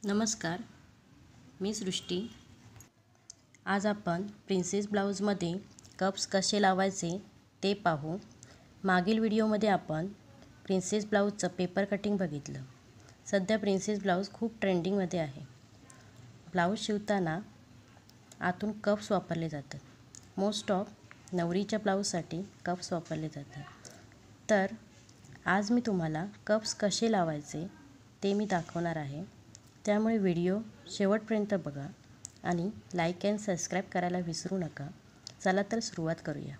नमस्कार, मी सृष्टी। आज आपण प्रिन्सेस ब्लाऊजमध्ये कप्स कसे लावायचे ते पाहू। मागील व्हिडिओमध्ये आपण प्रिन्सेस ब्लाऊजचं पेपर कटिंग बघितलं। सध्या प्रिन्सेस ब्लाऊज खूप ट्रेंडिंगमध्ये आहे। ब्लाऊज शिवताना आतून कप्स वापरले जातात। मोस्ट ऑफ नवरीच्या ब्लाऊजसाठी कप्स वापरले जातात। तर आज मी तुम्हाला कप्स कसे लावायचे ते मी दाखवणार आहे। त्यामुळे व्हिडिओ शेवटपर्यंत बघा आणि लाईक अँड सबस्क्राईब करायला विसरू नका। चला तर सुरुवात करूया।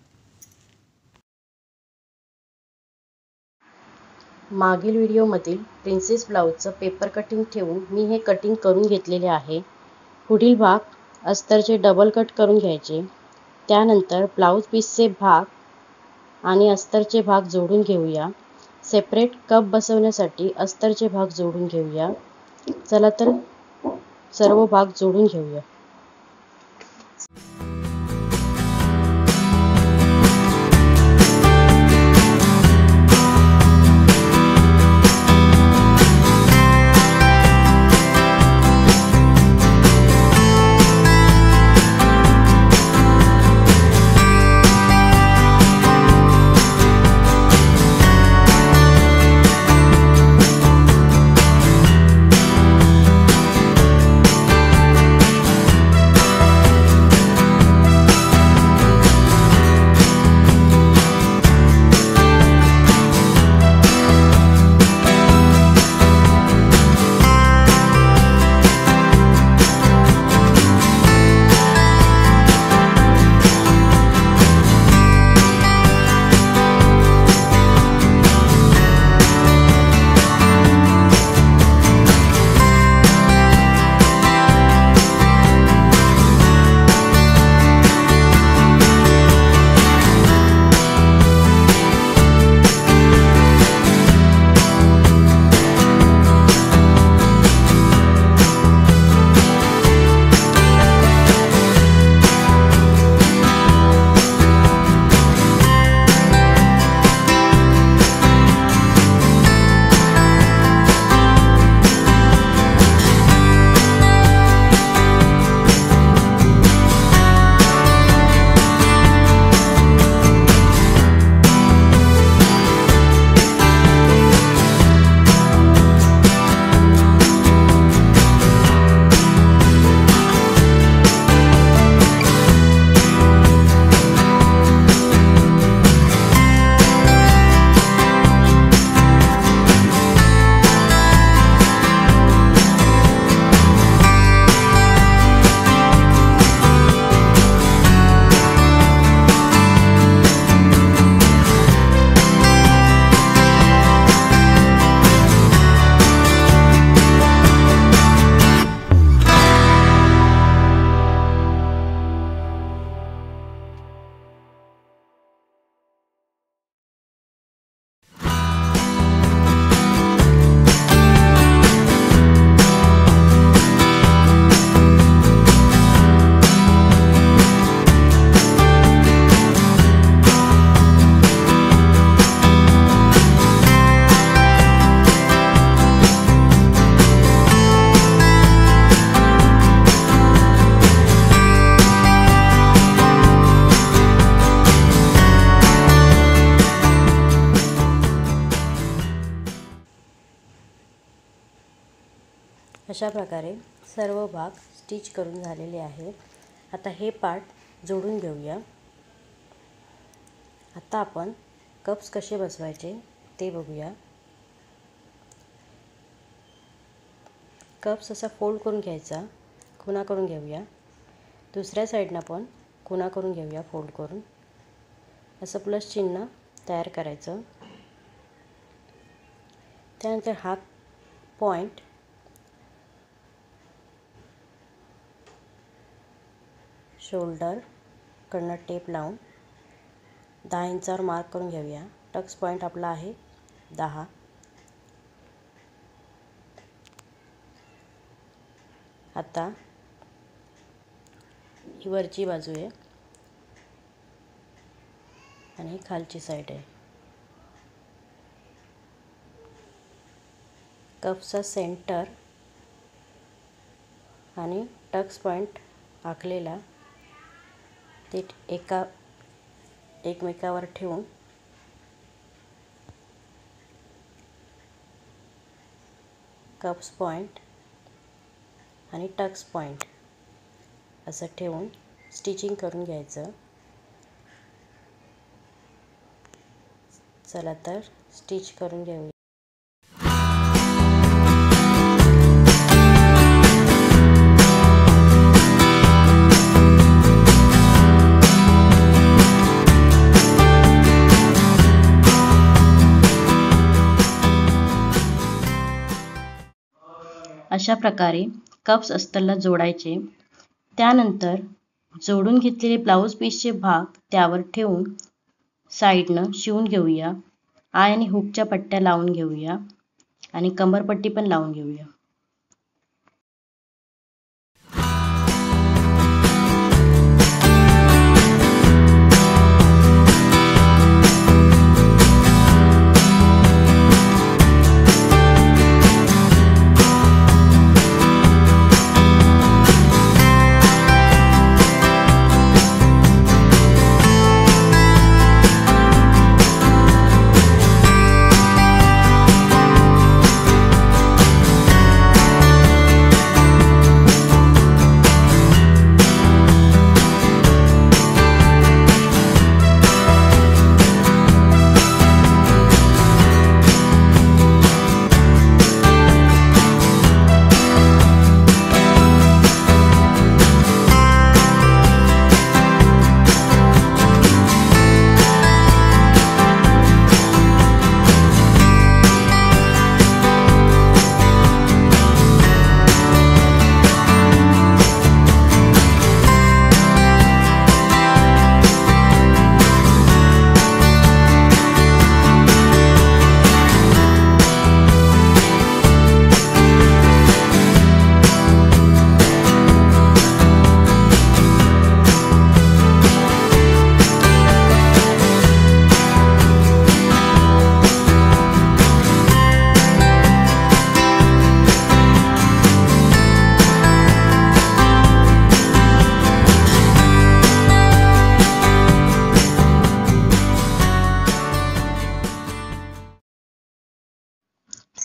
मागील व्हिडिओमधील प्रिन्सेस ब्लाऊजचं पेपर कटिंग ठेवून मी हे कटिंग करून घेतलेले आहे। पुढील भाग अस्तरचे डबल कट करून घ्यायचे। त्यानंतर ब्लाऊज पीसचे भाग आणि अस्तरचे भाग जोडून घेऊया। सेपरेट कप बसवण्यासाठी अस्तरचे भाग जोडून घेऊया। चला तर सर्व भाग जोडून घेऊया। अशा प्रकारे सर्व भाग स्टिच करून झालेले आहेत। आता हे पार्ट जोडून घेऊया। आता आपण कप्स कसे बसवायचे ते बघूया। कप्स असा फोल्ड करून घ्यायचा, खुणा करून घेऊया। दुसऱ्या साईडनं पण खुणा करून घेऊया फोल्ड करून। असं प्लस चिन्ह तयार करायचं। त्यानंतर हा पॉइंट शोल्डर कडनं टेप लावून 10 इंचावर मार्क करून घेऊया। टक्स पॉइंट आपला आहे 10। आता ही वरची बाजू आहे आणि खालची साईड आहे। कपचा सेंटर आणि टक्स पॉईंट आखलेला ते एकमेकावर ठेवून कप्स पॉईंट आणि टक्स पॉईंट असं ठेवून स्टिचिंग करून घ्यायचं. चला तर स्टिच करून घेऊया. अशा प्रकारे कप्स अस्तरला जोडायचे. त्यानंतर जोडून घेतलेले ब्लाऊज पीसचे भाग त्यावर ठेवून साईडनं शिवून घेऊया आणि हुकच्या पट्ट्या लावून घेऊया आणि कंबरपट्टी पण लावून घेऊया.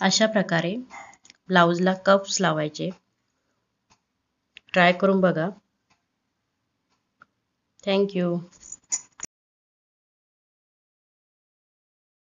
अशा प्रकारे ब्लाऊजला कप्स लावायचे. ट्राय करून बघा. थँक्यू.